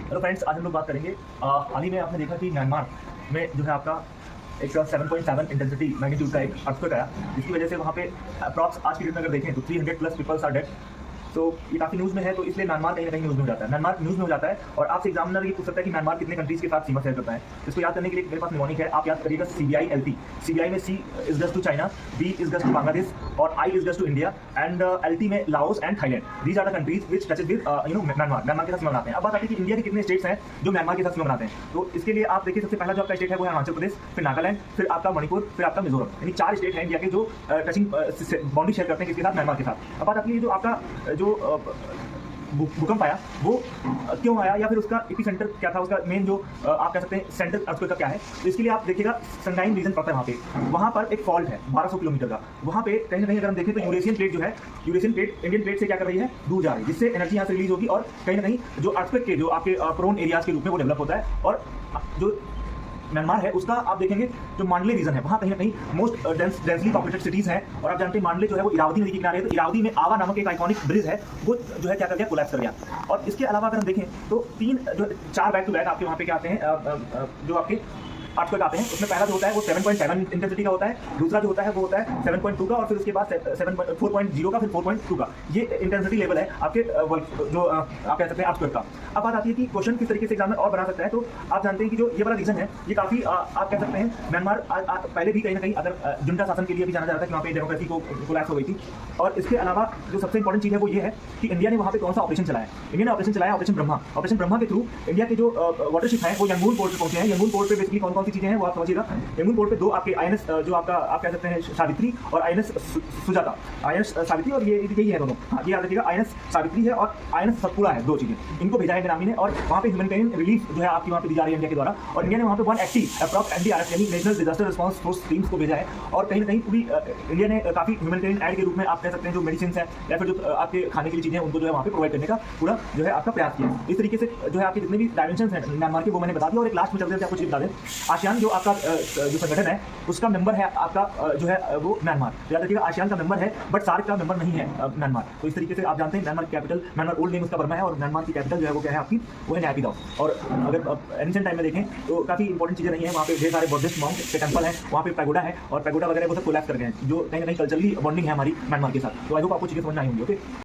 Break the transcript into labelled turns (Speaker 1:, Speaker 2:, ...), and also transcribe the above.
Speaker 1: Hello friends, आज हम लोग बात करेंगे हाल ही में आपने देखा कि म्यांमार में जो है आपका एक 7.7 इंटेंसिटी मैग्नीट्यूड का एक अर्थक्वेक आया, जिसकी वजह से वहाँ पे अप्रॉक्स आज की डेट में अगर देखें तो 300 प्लस पीपल्स आर डेड। तो ये काफ़ी न्यूज़ में है, तो इसलिए म्यांमार कहीं ना कहीं न्यूज़ में हो जाता है। म्यांमार न्यूज़ में हो जाता है और आपसे एग्जामिनर ये पूछ सकता है कि म्यांमार कितने कंट्रीज के साथ सीमा शेयर करता है। इसको याद करने के लिए मेरे पास निमोनिक है, आप याद करिएगा CBI-LT। CBI में C is to China, B is to Bangladesh और I is to India and LT में Laos and Thailand. These are the countries which touches with Myanmar के साथ सीमा बनाते हैं। अब बात आती है कि इंडिया के कितने स्टेट्स हैं जो म्यांमार के साथ सीमा बनाते हैं। तो इसके लिए आप देखिए, सबसे पहला जो आपका स्टेट है वो है अरुणाचल प्रदेश, फिर नागालैंड, फिर आपका मणिपुर, फिर आपका मिजोरम। यानी 4 स्टेट हैं इंडिया के जो टचिंग बाउंड्री शेयर करते हैं किसके साथ, म्यांमार के साथ। अब बात आती है जो आपका जो भूकंप आया वो क्यों आया, या फिर उसका एपिसेंटर क्या था, उसका मेन जो आप कह सकते हैं सेंटर अर्थक्वेक का क्या है। तो इसके लिए आप देखिएगा संगाइन रीजन पड़ता है वहाँ पर एक फॉल्ट है 1200 किलोमीटर का। वहाँ पे कहीं ना कहीं अगर हम देखें तो यूरेशियन प्लेट जो है, यूरेशियन प्लेट इंडियन प्लेट से क्या कर रही है, दूर जा रही है, जिससे एनर्जी यहाँ से रिलीज होगी और कहीं ना कहीं जो अर्थक्वेक के जो आपके प्रोन एरियाज के रूप में वो डेवलप होता है। और जो म्यांमार है उसका आप देखेंगे जो मांडले रीजन है, वहाँ कहीं ना कहीं मोस्ट डेंसली पॉपुलेटेड सिटीज हैं। और आप जानते हैं मांडले जो है वो इरावदी नदी के किनारे है, तो इरावदी में आवा नामक एक आइकॉनिक ब्रिज है, वो जो है क्या कर गया, कोलैप्स कर गया। और इसके अलावा अगर हम देखें तो 4 बैक टू बैक आपके वहाँ पे क्या आते हैं, जो आपके अर्थक्वेक आते हैं। उसमें पहला जो होता है वो 7.7 इंटेंसिटी का होता है, दूसरा जो होता है वो होता है 7.2 का, और फिर उसके बाद 4.0 का, फिर 4.2 का। ये इंटेंसिटी लेवल है आपके जो आप कह सकते हैं अर्थक्वेक का। अब बात आती है कि क्वेश्चन किस तरीके से एग्जामिनर और बना सकता है। तो आप जानते हैं कि जो ये वाला रीजन है ये काफी आप कह सकते हैं म्यांमार पहले भी कहीं ना कहीं अगर जुंटा शासन के लिए भी जाना जाता है कि वहाँ पे डेमोक्रेसी को कोलैप्स हो गई थी। और इसके अलावा जो सबसे इंपॉर्टेंट चीज़ है वो ये है कि इंडिया ने वहाँ पे कौन सा ऑपरेशन चलाया। इंडिया ने ऑपरेशन चलाया ऑपरेशन ब्रह्मा। ऑपरेशन ब्रह्मा के थ्रू इंडिया के जो वाटरशिप है वो यंगून पोर्ट पे पहुंचे हैं। यंगून पोर्ट पे बेसिकली कौन कौन सी चीजें हैं वो आप समझिएगा। यंगून पोर्ट पे 2 आपके INS जो आपका आप कह सकते हैं सावित्री और INS सुजाता। INS सावित्री और ये यही है दोनों, ये याद रखिएगा। INS सावित्री है और INS सतपुड़ा है, 2 चीजें। इनको भेजा है बेनामी ने और वहाँ पे ह्यूमैनिटेरियन रिलीफ जो है आपकी वहाँ पे दी जा रही है इंडिया के द्वारा। और इंडिया ने वहाँ पे 180 अप्रॉक्स NDRF यानी national disaster response force teams को भेजा है। और कहीं ना कहीं पूरी इंडिया ने काफी ह्यूमैनिटेरियन एड के रूप में आप कह सकते हैं जो मेडिसिन है या फिर जो आपके खाने के लिए चीजें उनको जो है वहाँ पे प्रोवाइड करने का पूरा जो है आपका प्रयास किया। इस तरीके से जो है आपके जितने भी डायमेंशन हैं म्यांमार के वो मैंने बता दिया। और एक लास्ट में चलते हैं आपको चीज बता दें, आसियान जो आपका जो संगठन है उसका मेंबर है आपका जो है वो म्यांमार। याद रखिएगा आसियान का मेंबर है बट सार्क का मेंबर नहीं है म्यांमार। तो इस तरीके से आप जानते हैं Myanmar capital, Myanmar old name उसका बर्मा है और म्यांमार की कैपिटल जो है वो क्या है आपकी, वो है नैपीदाओ। और अगर एंशिएंट टाइम में देखें तो काफी इंपॉर्टेंट चीजें नहीं है, वहाँ पे ढेर सारे बुद्धिस्ट मॉन्क के टेंपल है, वहाँ पे पैगोडा है और पैगोडा वगैरह वो सब कोलैप्स कर गए हैं, जो कहीं ना कहीं कल्चरली बॉन्डिंग है हमारी म्यांमार के साथ। तो आई होप आपको चीजें समझ आई होंगी। ओके।